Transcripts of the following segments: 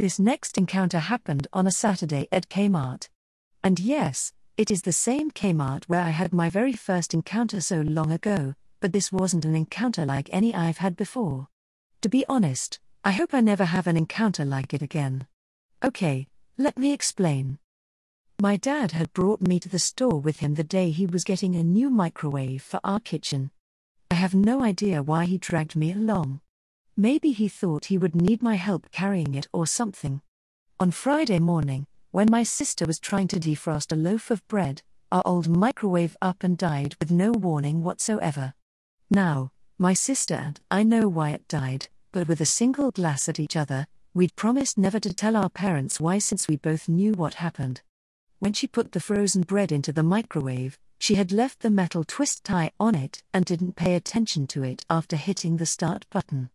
This next encounter happened on a Saturday at Kmart. And yes, it is the same Kmart where I had my very first encounter so long ago, but this wasn't an encounter like any I've had before. To be honest, I hope I never have an encounter like it again. Okay, let me explain. My dad had brought me to the store with him the day he was getting a new microwave for our kitchen. I have no idea why he dragged me along. Maybe he thought he would need my help carrying it or something. On Friday morning, when my sister was trying to defrost a loaf of bread, our old microwave up and died with no warning whatsoever. Now, my sister and I know why it died, but with a single glass at each other, we'd promised never to tell our parents why since we both knew what happened. When she put the frozen bread into the microwave, she had left the metal twist tie on it and didn't pay attention to it after hitting the start button.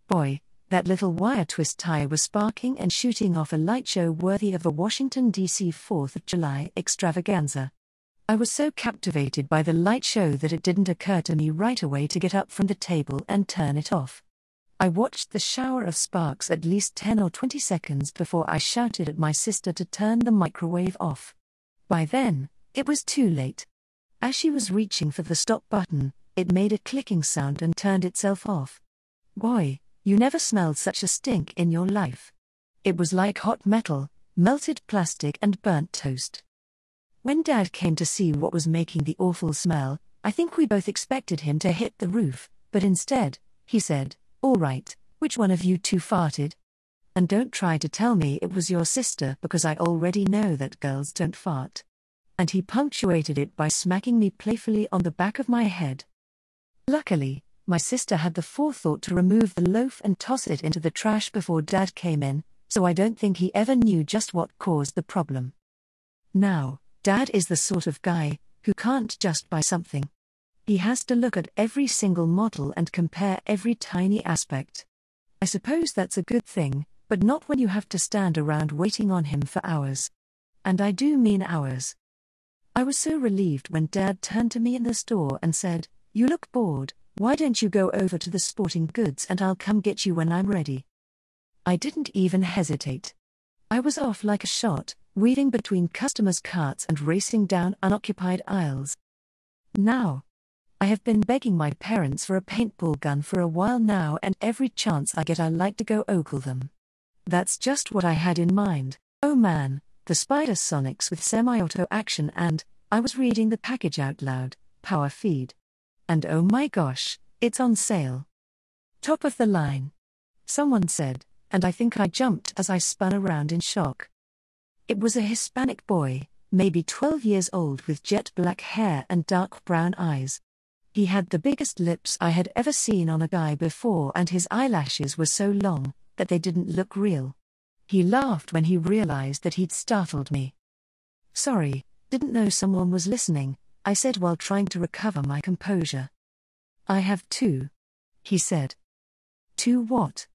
Boy, that little wire twist tie was sparking and shooting off a light show worthy of a Washington, D.C. 4th of July extravaganza. I was so captivated by the light show that it didn't occur to me right away to get up from the table and turn it off. I watched the shower of sparks at least 10 or 20 seconds before I shouted at my sister to turn the microwave off. By then, it was too late. As she was reaching for the stop button, it made a clicking sound and turned itself off. Boy, you never smelled such a stink in your life. It was like hot metal, melted plastic and burnt toast. When Dad came to see what was making the awful smell, I think we both expected him to hit the roof, but instead, he said, "All right, which one of you two farted? And don't try to tell me it was your sister because I already know that girls don't fart." And he punctuated it by smacking me playfully on the back of my head. Luckily, my sister had the forethought to remove the loaf and toss it into the trash before Dad came in, so I don't think he ever knew just what caused the problem. Now, Dad is the sort of guy who can't just buy something. He has to look at every single model and compare every tiny aspect. I suppose that's a good thing, but not when you have to stand around waiting on him for hours. And I do mean hours. I was so relieved when Dad turned to me in the store and said, "You look bored. Why don't you go over to the sporting goods and I'll come get you when I'm ready?" I didn't even hesitate. I was off like a shot, weaving between customers' carts and racing down unoccupied aisles. Now, I have been begging my parents for a paintball gun for a while now, and every chance I get I like to go ogle them. That's just what I had in mind. Oh man, the Spider Sonics with semi-auto action, and I was reading the package out loud, power feed. And oh my gosh, it's on sale. Top of the line, someone said, and I think I jumped as I spun around in shock. It was a Hispanic boy, maybe 12 years old with jet black hair and dark brown eyes. He had the biggest lips I had ever seen on a guy before, and his eyelashes were so long that they didn't look real. He laughed when he realized that he'd startled me. "Sorry, didn't know someone was listening," I said while trying to recover my composure. "I have two," he said. "Two what?"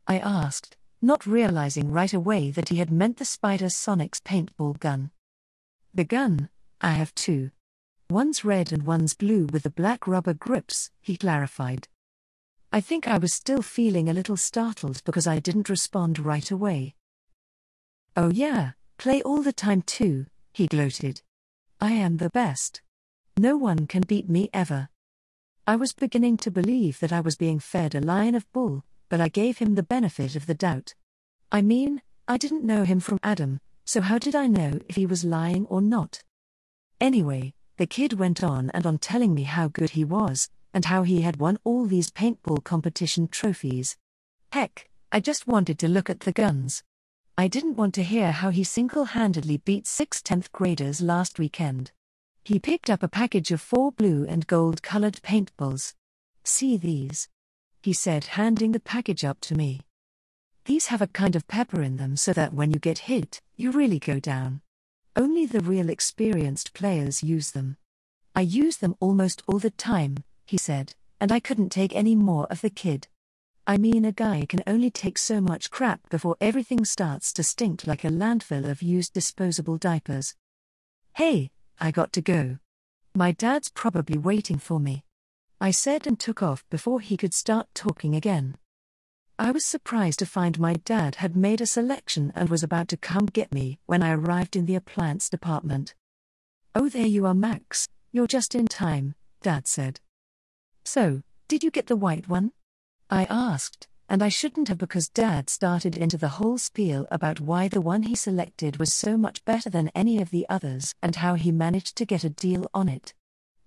I asked, not realizing right away that he had meant the Spider Sonics paintball gun. "The gun, I have two. One's red and one's blue with the black rubber grips," he clarified. I think I was still feeling a little startled because I didn't respond right away. "Oh yeah, play all the time too," he gloated. "I am the best. No one can beat me ever." I was beginning to believe that I was being fed a line of bull, but I gave him the benefit of the doubt. I mean, I didn't know him from Adam, so how did I know if he was lying or not? Anyway, the kid went on and on telling me how good he was, and how he had won all these paintball competition trophies. Heck, I just wanted to look at the guns. I didn't want to hear how he single-handedly beat 6 10th graders last weekend. He picked up a package of 4 blue and gold-colored paintballs. "See these?" he said, handing the package up to me. "These have a kind of pepper in them so that when you get hit, you really go down. Only the real experienced players use them. I use them almost all the time," he said, and I couldn't take any more of the kid. I mean, a guy can only take so much crap before everything starts to stink like a landfill of used disposable diapers. "Hey, I got to go. My dad's probably waiting for me," I said and took off before he could start talking again. I was surprised to find my dad had made a selection and was about to come get me when I arrived in the appliance department. "Oh, there you are, Max, you're just in time," Dad said. "So, did you get the white one?" I asked, and I shouldn't have because Dad started into the whole spiel about why the one he selected was so much better than any of the others and how he managed to get a deal on it.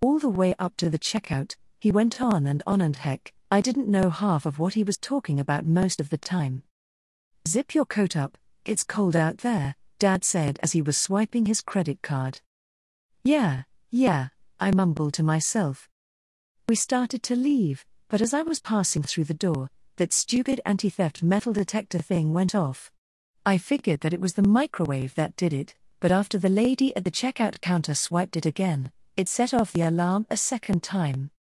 All the way up to the checkout, he went on, and heck, I didn't know half of what he was talking about most of the time. "Zip your coat up, it's cold out there," Dad said as he was swiping his credit card. Yeah, I mumbled to myself. We started to leave, but as I was passing through the door, that stupid anti-theft metal detector thing went off. I figured that it was the microwave that did it, but after the lady at the checkout counter swiped it again, it set off the alarm a second time.